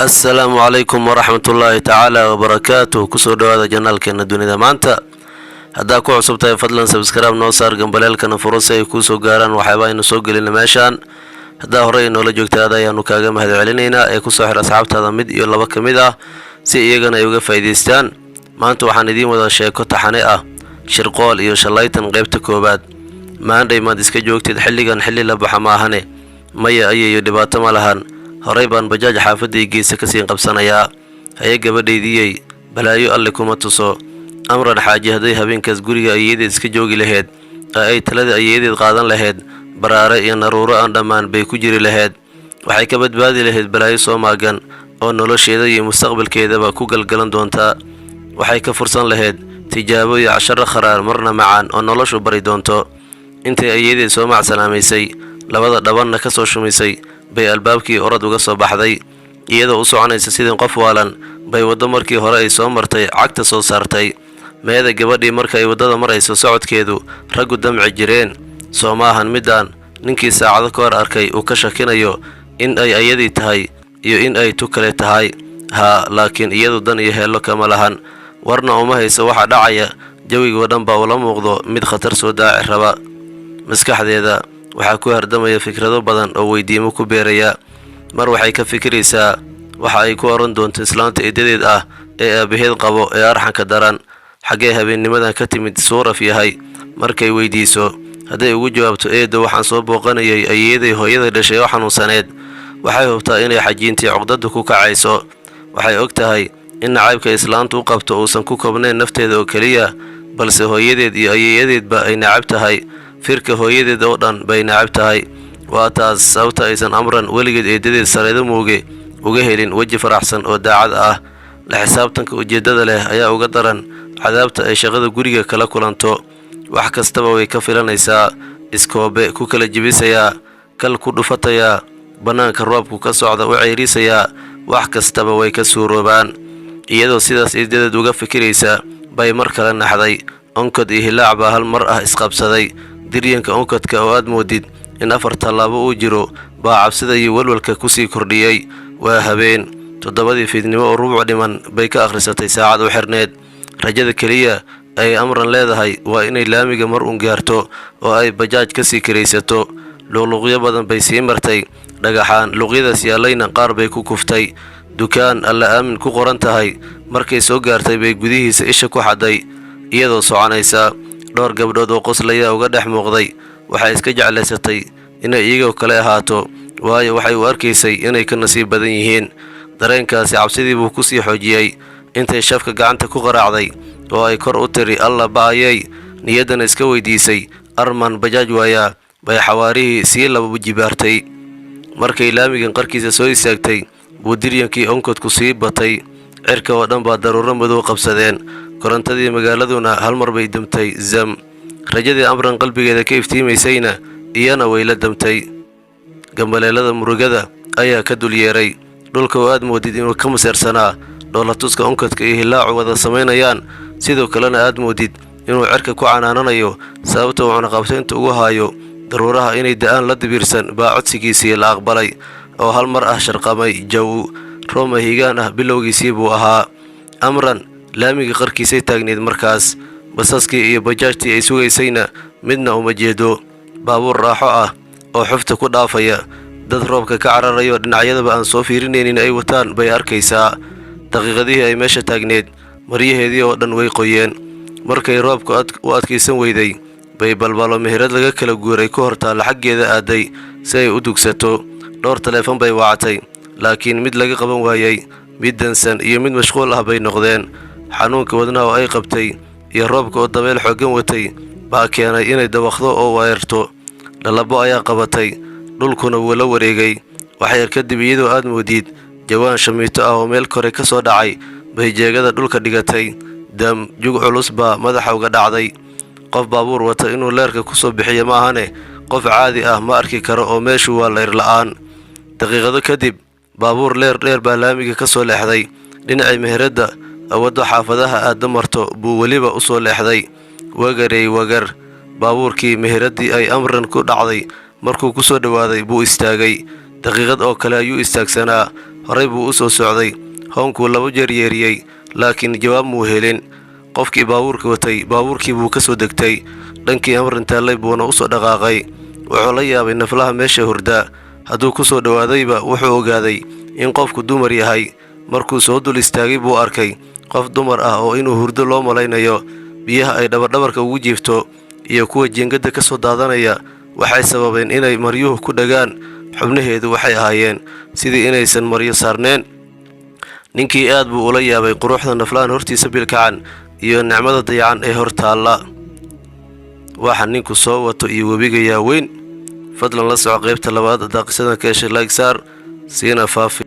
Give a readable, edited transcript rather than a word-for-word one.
السلام عليكم ورحمة الله تعالى وبركاته. كسو دوادا جنالكينا دونيدا مانتا هدا ku cusubtahay fadlan subscribe noo saar gambaleelkana furusay ku soo gaaraan waxyaabo aynu soo gelin meeshan hada hore inoo la joogtaada ayaanu kaaga mahad celinaynaa ee ku soo xir asxaabtaada mid iyo laba kamid ah si iyagana ay uga faa'iideystaan. maanta waxaan idiin wada sheeko taxane ah shirqool iyo shalaytan qaybta koobaad. maanday maad iska joogtid xilligan xilli la baxa maahane maya ayayo dhibaato ma lahan. horay baan bajaaj xaafadii geesa ka siin qabsanayaa haye gabadhaydiyay balaayo alle kuma tuso amran xaaji haday habeenkaas guriga ayeedeed iska joogi lahayd ay talada ayeedeed qaadan lahayd baraare iyo naruuro aan dhammaan bay ku jiri lahayd waxay ka badbaadi lahayd balaayo soo maagan oo nolosheeda iyo mustaqbalkeedaba ku galgalan doontaa. waxay ka fursan lahayd tijaabo iyo casharo kharaar marna macaan oo noloshu bari doonto. intay ayeedeed soo macsalaamaysay labada dhabanna ka soo shumisay bay albaabkii orad uga soo baxday iyadoo u soconaysa sidii qof waalan bay waddo markii hore ay soo martay cagta soo saartay. meeda gabadhii marka ay waddada marayso socodkeedu raggu damci jireen soo maahan midaan ninkii saacado ka hor arkay uu ka shakinayo in ay ayadii tahay iyo in ay tu kale tahay. laakiin iyadu dan iyo heello kama lahan warna uma hayso waxa dhacaya jawigoo dhan baa ula muuqdo mid khatar soo daaci raba. maskaxdeeda waxaa ku hardamaya fikrado badan oo weydiimo ku beeraya. mar waxay ka fikiraysaa waxa ay ku oran doonto islaanta eedadeed ah ee aabaheed qabo ee arxanka daran xaggee habeennimadan ka timid suuraf yahay. markay weydiiso hadday ugu jawaabto eedda waxaan soo booqanayay ayeeday hooyada dhashay oo xanuunsaneed waxay hubtaa inay xajiintii cuqdadu ku kacayso. waxay og tahay in nacaybka islaantu u qabto uusan ku koobnayn nafteeda oo keliya balse hooyadeed iyo ayeeyadeedba ay nacab tahay. firka hooyadeed oo dhan bay nacab tahay. waa taas sababta aysan amran weligeed eedadeed sareedo muuge uga helin weji faraxsan oo daacad ah. la xisaabtanka ujeeddada leh ayaa uga daran cadaabta ay shaqada guriga kala kulanto. wax kastaba way ka filanaysaa iskoobe ku kala jibisayaa kal ku dhufatayaa bannaanka roobku ka socda u ceyrisayaa wax kastaba way ka suuroobaan. iyadoo sidaas eedadeed uga fikiraysa bay mar kale naxday. onkod iyo hilaac baa hal mar ah isqabsaday. diryanka onkadka oo aad moodid in 4 tallaabo uu jiro baa cabsida iyo walwalka kusii kordhiyey. waa habeen 7 fiidnimo oo rubuc dhiman bay ka akhrisatay saacad u xirneed. rajada keliya ay amran leedahay waa inay laamiga mar uun gaarto oo ay bajaaj ka sii kiraysato. luqluqyo badan bay sii martay dhagaxaan luqyadaas yaalayna qaar bay ku kuftay. dukaan alla aamin ku qoran tahay markay soo gaartay bay gudihiisa isha ku xadday iyadoo soconaysa. dhowr gabdhood oo qoslaya uga dhex muuqday waxay iska jeclaysatay inay iyagoo kale ahaato waayo waxay u arkaysay inay ka nasiib badan yihiin. dareenkaasi cabsidii buu ku sii xoojiyey intay shafka gacanta ku qaraacday oo ay kor u tiri alla ba'ayay niyaddana iska weydiisay arman bajaaj waayaa bay xawaarihii sii laba jibaartay. markay laamigan qarkiisa soo istaagtay buu diryankii onkodku sii batay. cirka oo dhan baa daruuro madow qabsadeen. korontadii magaaladuna hal mar bay damtay zam. rajadii amran qalbigeeda ka iftiimaysayna iyana way la damtay. gambaleelada murugada ayaa ka dul yeeray dhulka oo aad moodid inuu ka maseersanaa dhoolatuska onkadka iyo hilaacu wada samaynayaan sidoo kalena aad moodid inuu cirka ku canaananayo sababta uu cunaqabtaynta ugu haayo daruuraha inay da'aan la dibiirsan baa codsigiisii la aqbalay oo hal mar ah sharqamay jaw rooma higaan ah bilowgiisii buu ahaa. amran laamiga qarkiisay taagneed markaas basaskii iyo bajaajtii ay sugaysayna midna uma jeedo. baabuur raaxo ah oo xufta ku dhaafaya dad roobka ka cararayo dhinacyadaba aan soo fiirinaynin ay wataan bay arkaysaa. daqiiqadihii ay meesha taagneed maryaheedii oo dhan way qoyeen. markay roobka u adkaysan weyday bay balbalo meherad laga kala guuray ku hortaalla xaggeeda aaday si ay u dugsato. dhowr taleefan bay wacatay laakiin mid laga qaban waayay mid dansan iyo mid mashquul ah bay noqdeen. xanuunka wadnaha oo ay qabtay iyo roobka oo dabeel xooggan watay baa keenay inay dawaqdo oo weerarto. dhalabo ayaa qabatay dhulkuna wuu la wareegay. waxyar kadib iyadoo aad moodid jawaan shamiito ah oo meel kore ka soo dhacay bay jeegada dhulka dhigatay. dam jug culus baa madaxa uga dhacday. qof baabuur wata inuu leerka ku soo bixiyo maahane qof caadi ah ma arki karo oo meeshu waa leyr la'aan. daqiiqado kadib baabuur leer dheer baa laamiga ka soo leexday. dhinacii meheradda waddo xaafadaha aadda marto buu weliba u soo leexday. wagarey wagar baabuurkii meheraddii ay amran ku dhacday markuu ku soo dhowaaday buu istaagay. daqiiqad oo kale ayuu istaagsanaa horay buu u soo socday. hoonkuu 2 jeer yeeriyey laakiin jawaab muu helin. qofkii baabuurka watay baabuurkii buu ka soo degtay, dhankii amrin taallay buuna u soo dhaqaaqay. wuxuu la yaabay naflaha meesha hurdaa. hadduu ku soo dhowaadayba wuxuu ogaaday in qofku dumar yahay. markuu soo dul istaagay buu arkay qof dumar ah oo inuu hurdo loo malaynayo. biyaha ay dhabardhabarka ugu jiifto iyo kuwa jiingada ka soo daadanaya waxay sababeen inay maryuhu ku dhagaan. xubnaheedu waxay ahaayeen sidii inaysan maryo saarneen. ninkii aad buu ula yaabay quruxda naflahan hortiisa bilkacan iyo nicmada dayacan ee hor taalla. waxa ninku soo wato iyo webiga yaaweyn. fadlan la soco qaybta 2 haddaa qisadan ka heshay like saar siina faafi.